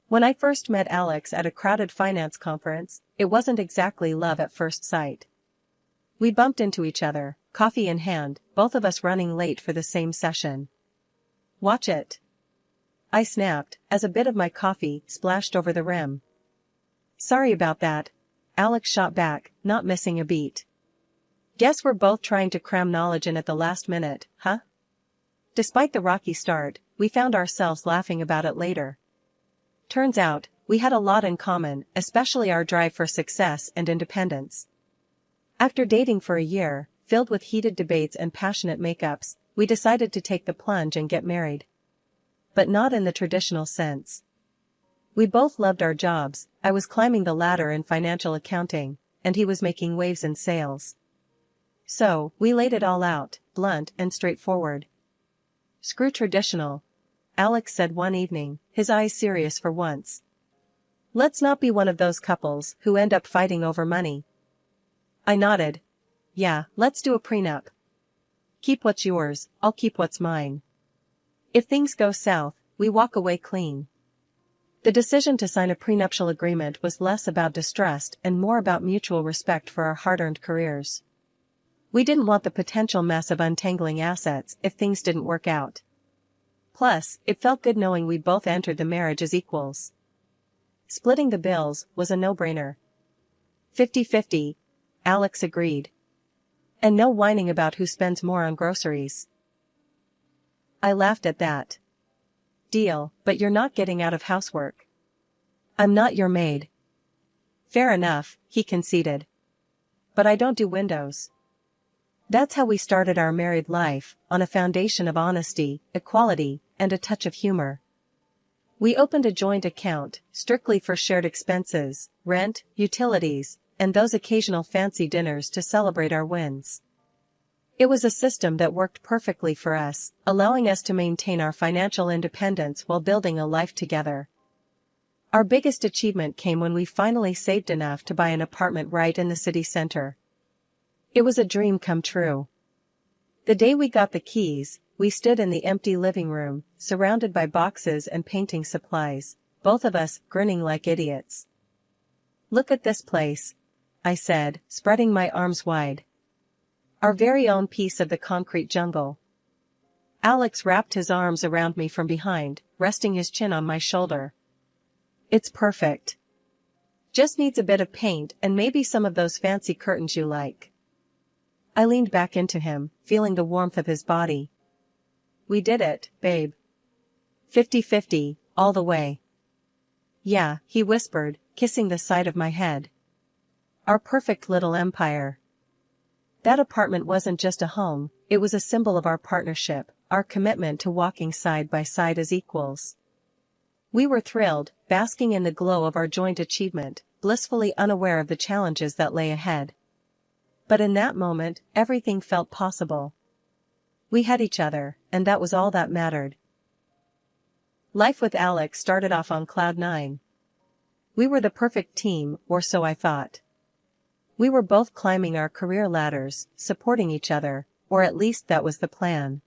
When I first met Alex at a crowded finance conference, it wasn't exactly love at first sight. We bumped into each other, coffee in hand, both of us running late for the same session. "Watch it," I snapped, as a bit of my coffee splashed over the rim. "Sorry about that," Alex shot back, not missing a beat. "Guess we're both trying to cram knowledge in at the last minute, huh?" Despite the rocky start, we found ourselves laughing about it later. Turns out, we had a lot in common, especially our drive for success and independence. After dating for a year, filled with heated debates and passionate makeups, we decided to take the plunge and get married. But not in the traditional sense. We both loved our jobs. I was climbing the ladder in financial accounting, and he was making waves in sales. So, we laid it all out, blunt and straightforward. "Screw traditional," Alex said one evening, his eyes serious for once. "Let's not be one of those couples who end up fighting over money." I nodded. "Yeah, let's do a prenup. Keep what's yours, I'll keep what's mine. If things go south, we walk away clean." The decision to sign a prenuptial agreement was less about distrust and more about mutual respect for our hard-earned careers. We didn't want the potential mess of untangling assets if things didn't work out. Plus, it felt good knowing we'd both entered the marriage as equals. Splitting the bills was a no-brainer. 50-50, Alex agreed. And no whining about who spends more on groceries. I laughed at that. "Deal, but you're not getting out of housework." "I'm not your maid." "Fair enough," he conceded. "But I don't do windows." That's how we started our married life, on a foundation of honesty, equality, and a touch of humor. We opened a joint account, strictly for shared expenses, rent, utilities, and those occasional fancy dinners to celebrate our wins. It was a system that worked perfectly for us, allowing us to maintain our financial independence while building a life together. Our biggest achievement came when we finally saved enough to buy an apartment right in the city center. It was a dream come true. The day we got the keys, we stood in the empty living room, surrounded by boxes and painting supplies, both of us grinning like idiots. "Look at this place," I said, spreading my arms wide. "Our very own piece of the concrete jungle." Alex wrapped his arms around me from behind, resting his chin on my shoulder. "It's perfect. Just needs a bit of paint and maybe some of those fancy curtains you like." I leaned back into him, feeling the warmth of his body. "We did it, babe. 50-50, all the way." "Yeah," he whispered, kissing the side of my head. "Our perfect little empire." That apartment wasn't just a home, it was a symbol of our partnership, our commitment to walking side by side as equals. We were thrilled, basking in the glow of our joint achievement, blissfully unaware of the challenges that lay ahead. But in that moment, everything felt possible. We had each other, and that was all that mattered. Life with Alex started off on cloud nine. We were the perfect team, or so I thought. We were both climbing our career ladders, supporting each other, or at least that was the plan.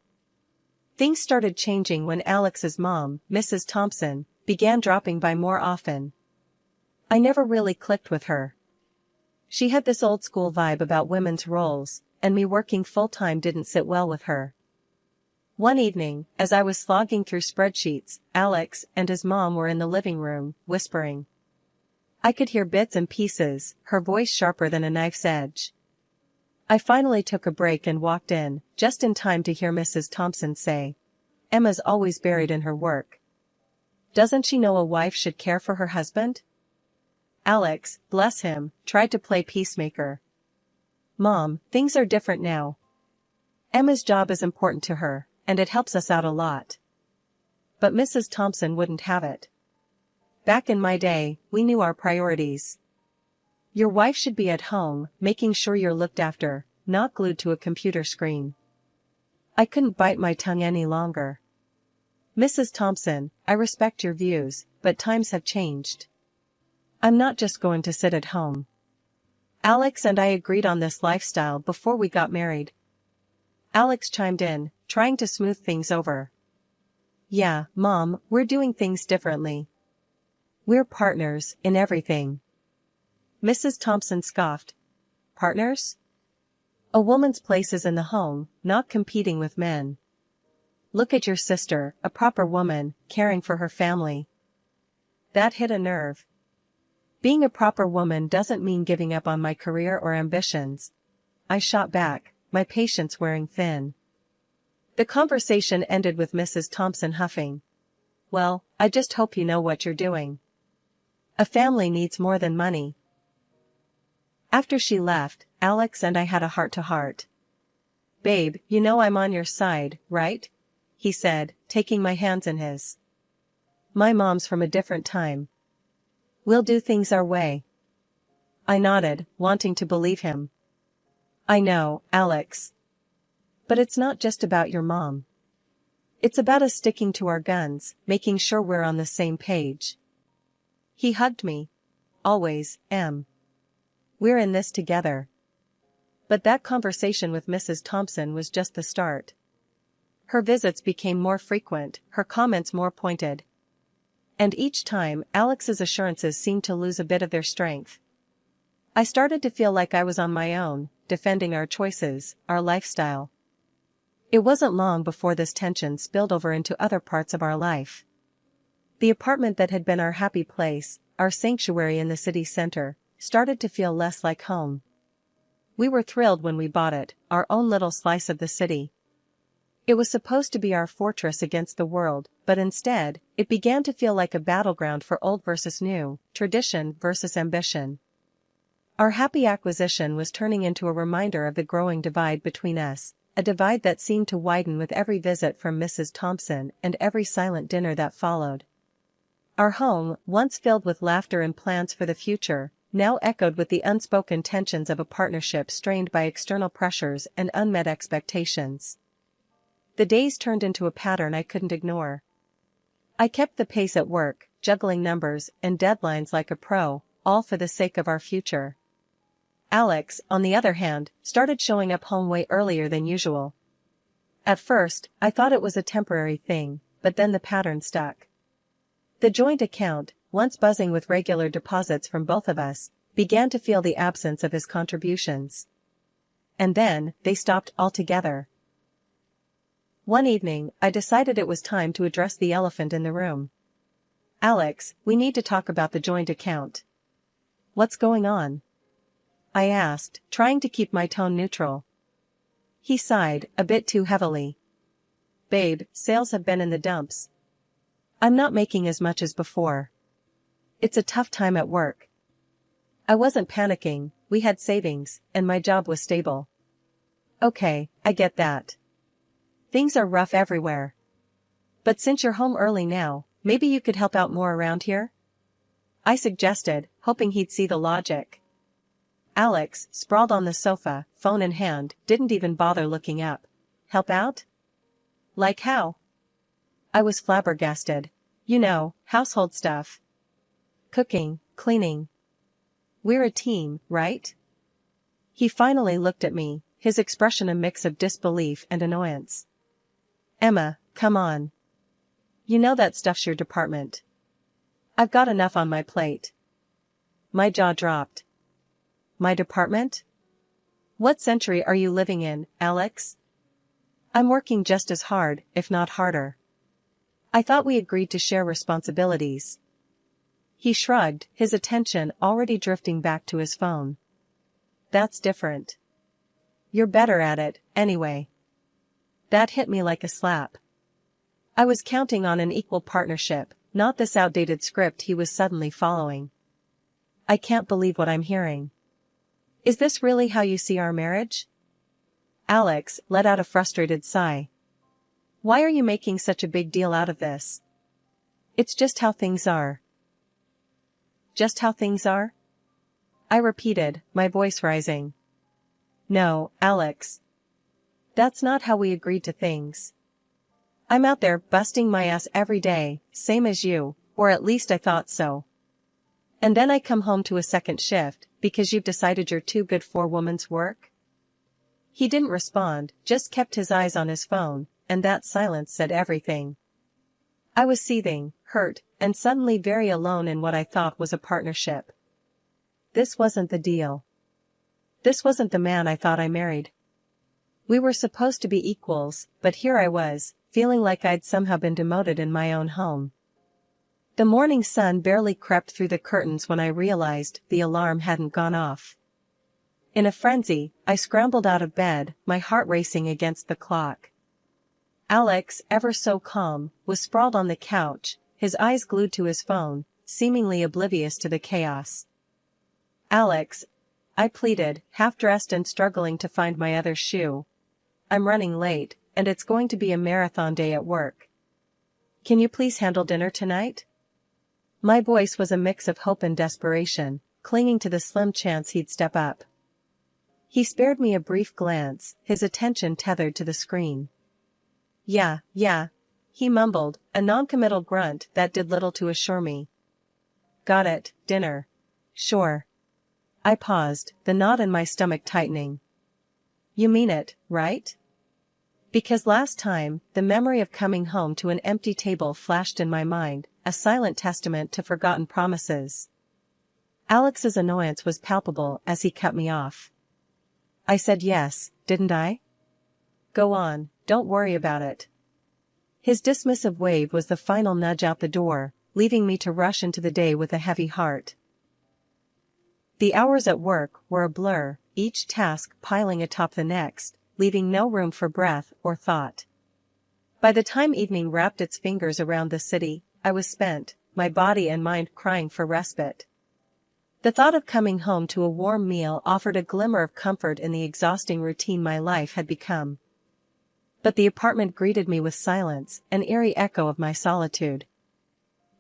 Things started changing when Alex's mom, Mrs. Thompson, began dropping by more often. I never really clicked with her. She had this old-school vibe about women's roles, and me working full-time didn't sit well with her. One evening, as I was slogging through spreadsheets, Alex and his mom were in the living room, whispering. I could hear bits and pieces, her voice sharper than a knife's edge. I finally took a break and walked in, just in time to hear Mrs. Thompson say, "Emma's always buried in her work. Doesn't she know a wife should care for her husband?" Alex, bless him, tried to play peacemaker. "Mom, things are different now. Emma's job is important to her, and it helps us out a lot." But Mrs. Thompson wouldn't have it. "Back in my day, we knew our priorities. Your wife should be at home, making sure you're looked after, not glued to a computer screen." I couldn't bite my tongue any longer. "Mrs. Thompson, I respect your views, but times have changed. I'm not just going to sit at home." Alex and I agreed on this lifestyle before we got married. Alex chimed in, trying to smooth things over. "Yeah, Mom, we're doing things differently. We're partners in everything. Mrs. Thompson scoffed. Partners? A woman's place is in the home, not competing with men. Look at your sister, a proper woman, caring for her family. That hit a nerve. Being a proper woman doesn't mean giving up on my career or ambitions. I shot back, my patience wearing thin. The conversation ended with Mrs. Thompson huffing. Well, I just hope you know what you're doing. A family needs more than money. After she left, Alex and I had a heart-to-heart. Babe, you know I'm on your side, right? He said, taking my hands in his. My mom's from a different time. We'll do things our way. I nodded, wanting to believe him. I know, Alex. But it's not just about your mom. It's about us sticking to our guns, making sure we're on the same page. He hugged me. Always, Em. We're in this together. But that conversation with Mrs. Thompson was just the start. Her visits became more frequent, her comments more pointed. And each time, Alex's assurances seemed to lose a bit of their strength. I started to feel like I was on my own, defending our choices, our lifestyle. It wasn't long before this tension spilled over into other parts of our life. The apartment that had been our happy place, our sanctuary in the city center, started to feel less like home. We were thrilled when we bought it, our own little slice of the city. It was supposed to be our fortress against the world, but instead, it began to feel like a battleground for old versus new, tradition versus ambition. Our happy acquisition was turning into a reminder of the growing divide between us, a divide that seemed to widen with every visit from Mrs. Thompson and every silent dinner that followed. Our home, once filled with laughter and plans for the future, now echoed with the unspoken tensions of a partnership strained by external pressures and unmet expectations. The days turned into a pattern I couldn't ignore. I kept the pace at work, juggling numbers and deadlines like a pro, all for the sake of our future. Alex, on the other hand, started showing up home way earlier than usual. At first, I thought it was a temporary thing, but then the pattern stuck. The joint account, once buzzing with regular deposits from both of us, began to feel the absence of his contributions. And then, they stopped altogether. One evening, I decided it was time to address the elephant in the room. Alex, we need to talk about the joint account. What's going on? I asked, trying to keep my tone neutral. He sighed, a bit too heavily. Babe, sales have been in the dumps. I'm not making as much as before. It's a tough time at work. I wasn't panicking, we had savings, and my job was stable. Okay, I get that. Things are rough everywhere. But since you're home early now, maybe you could help out more around here? I suggested, hoping he'd see the logic. Alex, sprawled on the sofa, phone in hand, didn't even bother looking up. Help out? Like how? I was flabbergasted. You know, household stuff. Cooking, cleaning. We're a team, right? He finally looked at me, his expression a mix of disbelief and annoyance. Emma, come on. You know that stuff's your department. I've got enough on my plate. My jaw dropped. My department? What century are you living in, Alex? I'm working just as hard, if not harder. I thought we agreed to share responsibilities. He shrugged, his attention already drifting back to his phone. That's different. You're better at it, anyway. That hit me like a slap. I was counting on an equal partnership, not this outdated script he was suddenly following. I can't believe what I'm hearing. Is this really how you see our marriage? Alex let out a frustrated sigh. Why are you making such a big deal out of this? It's just how things are. Just how things are? I repeated, my voice rising. No, Alex. That's not how we agreed to things. I'm out there busting my ass every day, same as you, or at least I thought so. And then I come home to a second shift, because you've decided you're too good for woman's work? He didn't respond, just kept his eyes on his phone, and that silence said everything. I was seething, hurt, and suddenly very alone in what I thought was a partnership. This wasn't the deal. This wasn't the man I thought I married. We were supposed to be equals, but here I was, feeling like I'd somehow been demoted in my own home. The morning sun barely crept through the curtains when I realized the alarm hadn't gone off. In a frenzy, I scrambled out of bed, my heart racing against the clock. Alex, ever so calm, was sprawled on the couch, his eyes glued to his phone, seemingly oblivious to the chaos. "Alex," I pleaded, half-dressed and struggling to find my other shoe. "I'm running late, and it's going to be a marathon day at work. Can you please handle dinner tonight?" My voice was a mix of hope and desperation, clinging to the slim chance he'd step up. He spared me a brief glance, his attention tethered to the screen. Yeah, he mumbled, a non-committal grunt that did little to assure me. "Got it, dinner. Sure." I paused, the knot in my stomach tightening. "You mean it, right?" Because last time, the memory of coming home to an empty table flashed in my mind, a silent testament to forgotten promises. Alex's annoyance was palpable as he cut me off. I said yes, didn't I? Go on, don't worry about it. His dismissive wave was the final nudge out the door, leaving me to rush into the day with a heavy heart. The hours at work were a blur, each task piling atop the next, leaving no room for breath or thought. By the time evening wrapped its fingers around the city, I was spent, my body and mind crying for respite. The thought of coming home to a warm meal offered a glimmer of comfort in the exhausting routine my life had become. But the apartment greeted me with silence, an eerie echo of my solitude.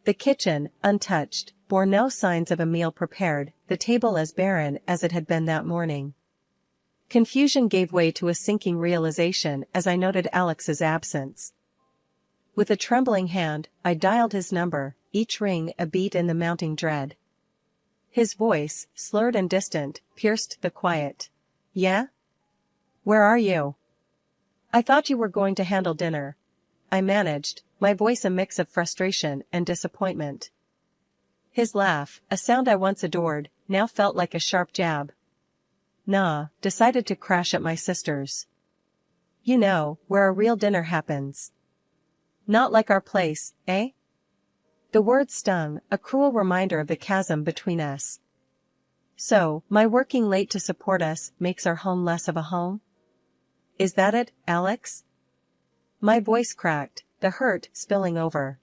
The kitchen, untouched, bore no signs of a meal prepared, the table as barren as it had been that morning. Confusion gave way to a sinking realization as I noted Alex's absence. With a trembling hand, I dialed his number, each ring a beat in the mounting dread. His voice, slurred and distant, pierced the quiet. "Yeah? Where are you?" "I thought you were going to handle dinner," I managed, my voice a mix of frustration and disappointment. His laugh, a sound I once adored, now felt like a sharp jab. "Nah, decided to crash at my sister's. You know, where a real dinner happens. Not like our place, eh?" The word stung, a cruel reminder of the chasm between us. "So, my working late to support us makes our home less of a home? Is that it, Alex?" My voice cracked, the hurt spilling over.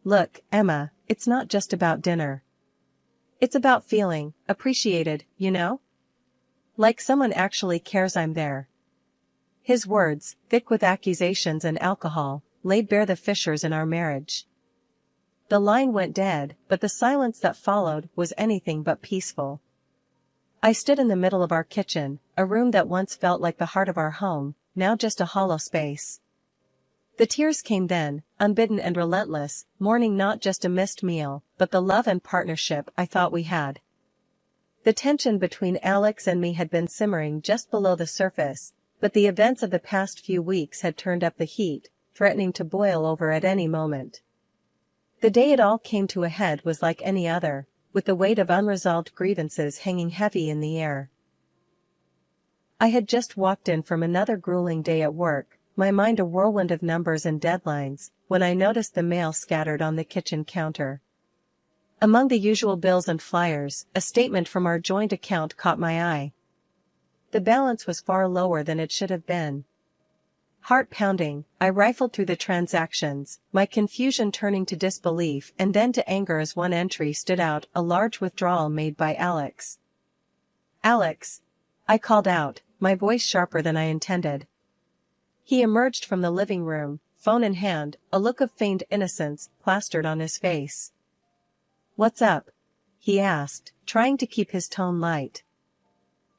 "Look, Emma, it's not just about dinner. It's about feeling appreciated, you know? Like someone actually cares I'm there." His words, thick with accusations and alcohol, laid bare the fissures in our marriage. The line went dead, but the silence that followed was anything but peaceful. I stood in the middle of our kitchen, a room that once felt like the heart of our home, now just a hollow space. The tears came then, unbidden and relentless, mourning not just a missed meal, but the love and partnership I thought we had. The tension between Alex and me had been simmering just below the surface, but the events of the past few weeks had turned up the heat, threatening to boil over at any moment. The day it all came to a head was like any other, with the weight of unresolved grievances hanging heavy in the air. I had just walked in from another grueling day at work, my mind a whirlwind of numbers and deadlines, when I noticed the mail scattered on the kitchen counter. Among the usual bills and flyers, a statement from our joint account caught my eye. The balance was far lower than it should have been. Heart pounding, I rifled through the transactions, my confusion turning to disbelief and then to anger as one entry stood out, a large withdrawal made by Alex. "Alex!" I called out, my voice sharper than I intended. He emerged from the living room, phone in hand, a look of feigned innocence plastered on his face. "What's up?" he asked, trying to keep his tone light.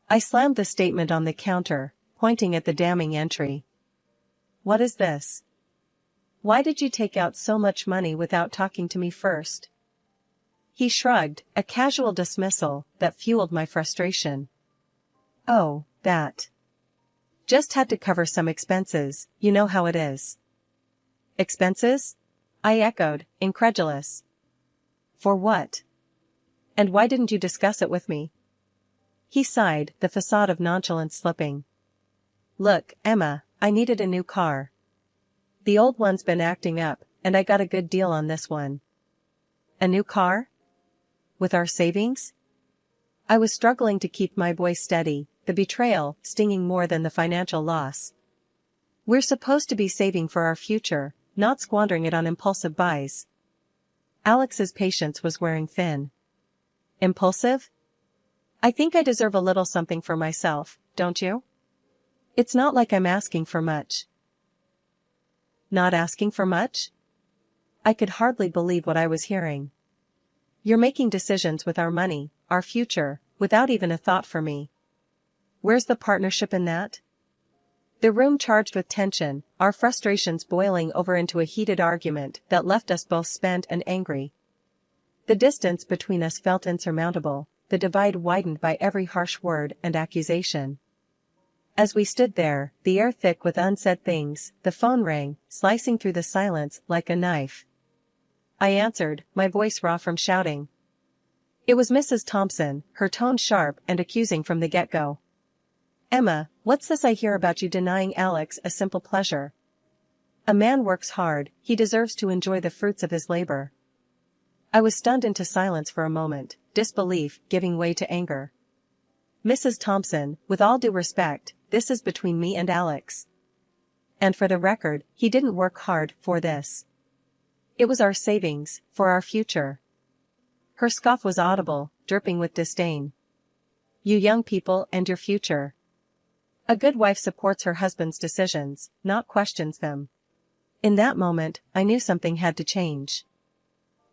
I slammed the statement on the counter, pointing at the damning entry. "What is this? Why did you take out so much money without talking to me first?" He shrugged, a casual dismissal that fueled my frustration. "Oh, that. Just had to cover some expenses, you know how it is." "Expenses?" I echoed, incredulous. For what? And why didn't you discuss it with me? He sighed, the facade of nonchalance slipping. Look, Emma, I needed a new car. The old one's been acting up, and I got a good deal on this one. A new car? With our savings? I was struggling to keep my voice steady, the betrayal stinging more than the financial loss. We're supposed to be saving for our future, not squandering it on impulsive buys. Alex's patience was wearing thin. Impulsive? I think I deserve a little something for myself, don't you? It's not like I'm asking for much. Not asking for much? I could hardly believe what I was hearing. You're making decisions with our money, our future, without even a thought for me. Where's the partnership in that? The room charged with tension, our frustrations boiling over into a heated argument that left us both spent and angry. The distance between us felt insurmountable, the divide widened by every harsh word and accusation. As we stood there, the air thick with unsaid things, the phone rang, slicing through the silence like a knife. I answered, my voice raw from shouting. It was Mrs. Thompson, her tone sharp and accusing from the get-go. Emma, what's this I hear about you denying Alex a simple pleasure? A man works hard, he deserves to enjoy the fruits of his labor. I was stunned into silence for a moment, disbelief giving way to anger. Mrs. Thompson, with all due respect, this is between me and Alex. And for the record, he didn't work hard for this. It was our savings, for our future. Her scoff was audible, dripping with disdain. You young people and your future. A good wife supports her husband's decisions, not questions them. In that moment, I knew something had to change.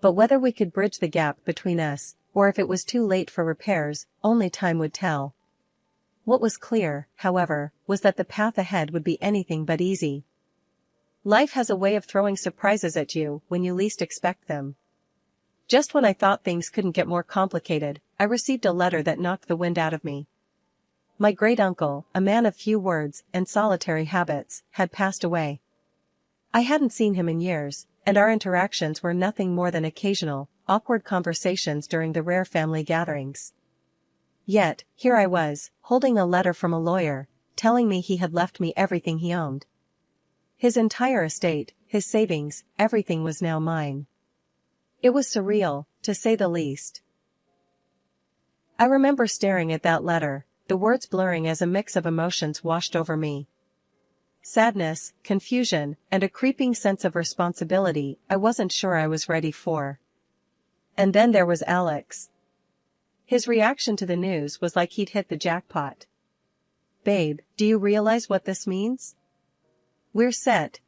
But whether we could bridge the gap between us, or if it was too late for repairs, only time would tell. What was clear, however, was that the path ahead would be anything but easy. Life has a way of throwing surprises at you when you least expect them. Just when I thought things couldn't get more complicated, I received a letter that knocked the wind out of me. My great-uncle, a man of few words and solitary habits, had passed away. I hadn't seen him in years, and our interactions were nothing more than occasional, awkward conversations during the rare family gatherings. Yet, here I was, holding a letter from a lawyer, telling me he had left me everything he owned. His entire estate, his savings, everything was now mine. It was surreal, to say the least. I remember staring at that letter, the words blurring as a mix of emotions washed over me. Sadness, confusion, and a creeping sense of responsibility I wasn't sure I was ready for. And then there was Alex. His reaction to the news was like he'd hit the jackpot. Babe, do you realize what this means? We're set,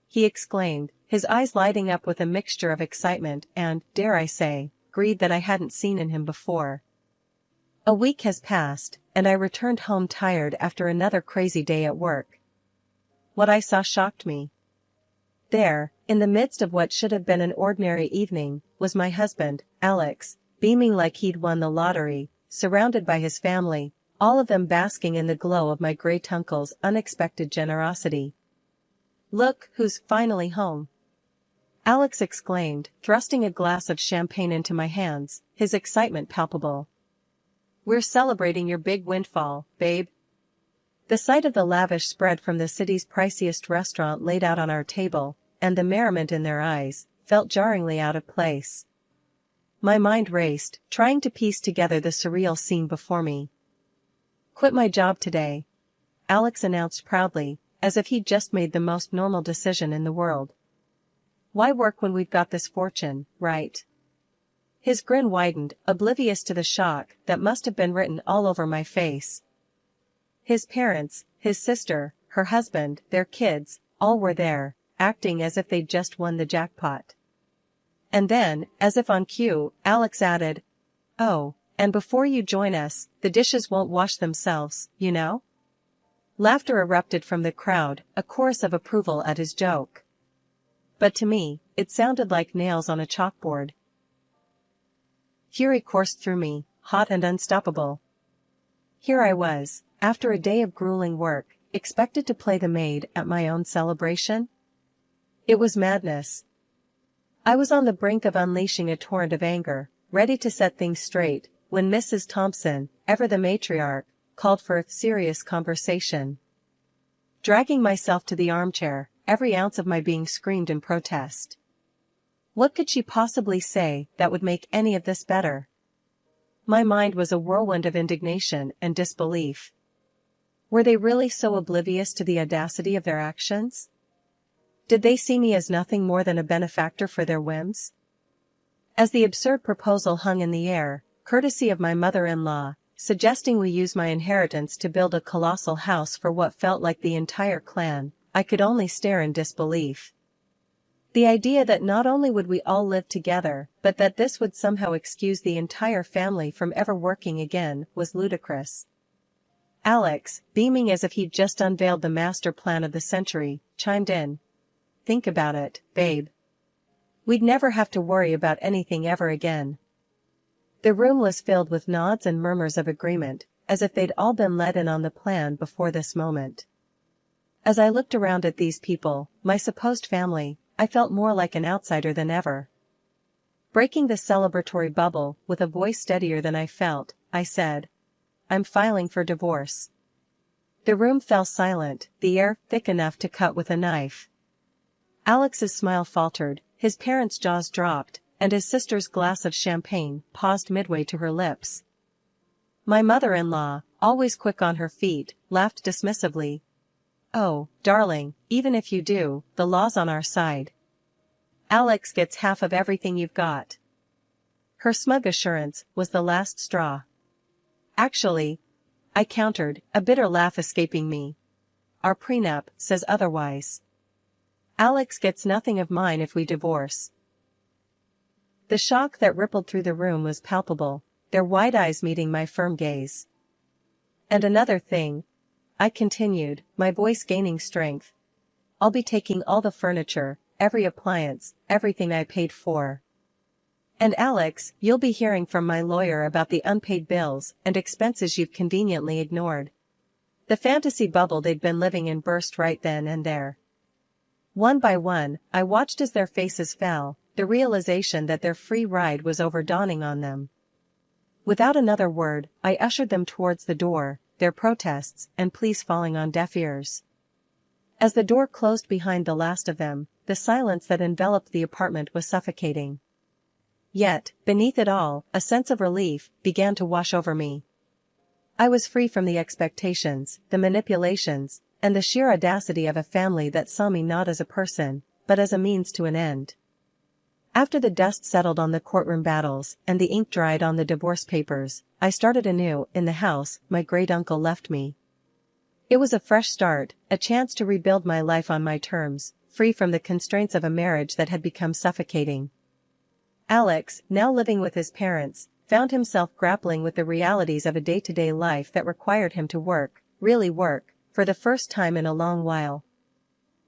he exclaimed, his eyes lighting up with a mixture of excitement and, dare I say, greed that I hadn't seen in him before. A week has passed, and I returned home tired after another crazy day at work. What I saw shocked me. There, in the midst of what should have been an ordinary evening, was my husband, Alex, beaming like he'd won the lottery, surrounded by his family, all of them basking in the glow of my great-uncle's unexpected generosity. Look who's finally home! Alex exclaimed, thrusting a glass of champagne into my hands, his excitement palpable. We're celebrating your big windfall, babe. The sight of the lavish spread from the city's priciest restaurant laid out on our table, and the merriment in their eyes, felt jarringly out of place. My mind raced, trying to piece together the surreal scene before me. Quit my job today, Alex announced proudly, as if he'd just made the most normal decision in the world. Why work when we've got this fortune, right? His grin widened, oblivious to the shock that must have been written all over my face. His parents, his sister, her husband, their kids, all were there, acting as if they'd just won the jackpot. And then, as if on cue, Alex added, "Oh, and before you join us, the dishes won't wash themselves, you know?" Laughter erupted from the crowd, a chorus of approval at his joke. But to me, it sounded like nails on a chalkboard. Fury coursed through me, hot and unstoppable. Here I was, after a day of grueling work, expected to play the maid at my own celebration? It was madness. I was on the brink of unleashing a torrent of anger, ready to set things straight, when Mrs. Thompson, ever the matriarch, called for serious conversation. Dragging myself to the armchair, every ounce of my being screamed in protest. What could she possibly say that would make any of this better? My mind was a whirlwind of indignation and disbelief. Were they really so oblivious to the audacity of their actions? Did they see me as nothing more than a benefactor for their whims? As the absurd proposal hung in the air, courtesy of my mother-in-law, suggesting we use my inheritance to build a colossal house for what felt like the entire clan, I could only stare in disbelief. The idea that not only would we all live together, but that this would somehow excuse the entire family from ever working again, was ludicrous. Alex, beaming as if he'd just unveiled the master plan of the century, chimed in. Think about it, babe. We'd never have to worry about anything ever again. The room was filled with nods and murmurs of agreement, as if they'd all been let in on the plan before this moment. As I looked around at these people, my supposed family, I felt more like an outsider than ever. Breaking the celebratory bubble, with a voice steadier than I felt, I said, I'm filing for divorce. The room fell silent, the air thick enough to cut with a knife. Alex's smile faltered, his parents' jaws dropped, and his sister's glass of champagne paused midway to her lips. My mother-in-law, always quick on her feet, laughed dismissively. Oh, darling, even if you do, the law's on our side. Alex gets half of everything you've got. Her smug assurance was the last straw. Actually, I countered, a bitter laugh escaping me. Our prenup says otherwise. Alex gets nothing of mine if we divorce. The shock that rippled through the room was palpable, their wide eyes meeting my firm gaze. And another thing, I continued, my voice gaining strength. I'll be taking all the furniture, every appliance, everything I paid for. And Alex, you'll be hearing from my lawyer about the unpaid bills and expenses you've conveniently ignored. The fantasy bubble they'd been living in burst right then and there. One by one, I watched as their faces fell, the realization that their free ride was over dawning on them. Without another word, I ushered them towards the door, their protests and pleas falling on deaf ears. As the door closed behind the last of them, the silence that enveloped the apartment was suffocating. Yet, beneath it all, a sense of relief began to wash over me. I was free from the expectations, the manipulations, and the sheer audacity of a family that saw me not as a person, but as a means to an end. After the dust settled on the courtroom battles and the ink dried on the divorce papers, I started anew in the house my great-uncle left me. It was a fresh start, a chance to rebuild my life on my terms, free from the constraints of a marriage that had become suffocating. Alex, now living with his parents, found himself grappling with the realities of a day-to-day life that required him to work, really work, for the first time in a long while.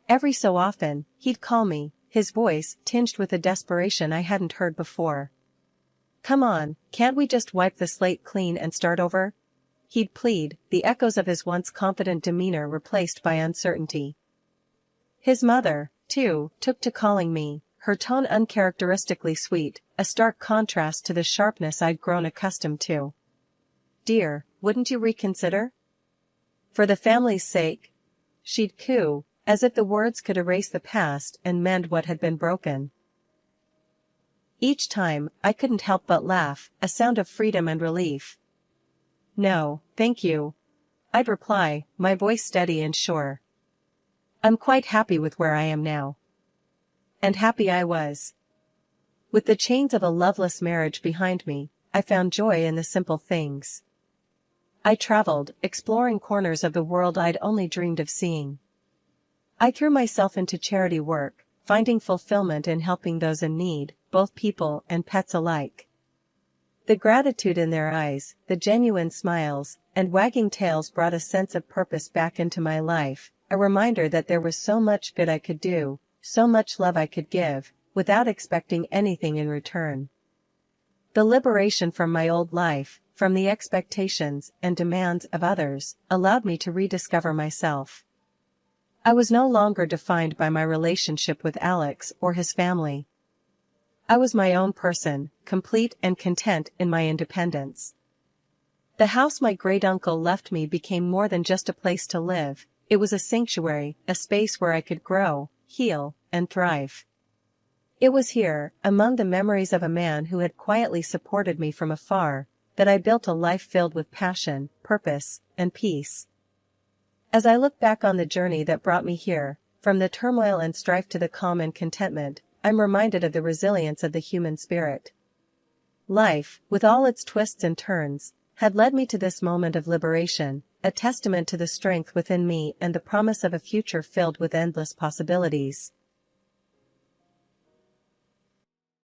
Every so often, he'd call me, his voice tinged with a desperation I hadn't heard before. Come on, can't we just wipe the slate clean and start over? He'd plead, the echoes of his once confident demeanor replaced by uncertainty. His mother, too, took to calling me, her tone uncharacteristically sweet, a stark contrast to the sharpness I'd grown accustomed to. Dear, wouldn't you reconsider? For the family's sake? She'd coo, as if the words could erase the past and mend what had been broken. Each time, I couldn't help but laugh, a sound of freedom and relief. No, thank you. I'd reply, my voice steady and sure. I'm quite happy with where I am now. And happy I was. With the chains of a loveless marriage behind me, I found joy in the simple things. I traveled, exploring corners of the world I'd only dreamed of seeing. I threw myself into charity work, finding fulfillment in helping those in need, both people and pets alike. The gratitude in their eyes, the genuine smiles, and wagging tails brought a sense of purpose back into my life, a reminder that there was so much good I could do, so much love I could give, without expecting anything in return. The liberation from my old life, from the expectations and demands of others, allowed me to rediscover myself. I was no longer defined by my relationship with Alex or his family. I was my own person, complete and content in my independence. The house my great-uncle left me became more than just a place to live, it was a sanctuary, a space where I could grow, heal, and thrive. It was here, among the memories of a man who had quietly supported me from afar, that I built a life filled with passion, purpose, and peace. As I look back on the journey that brought me here, from the turmoil and strife to the calm and contentment, I'm reminded of the resilience of the human spirit. Life, with all its twists and turns, had led me to this moment of liberation, a testament to the strength within me and the promise of a future filled with endless possibilities.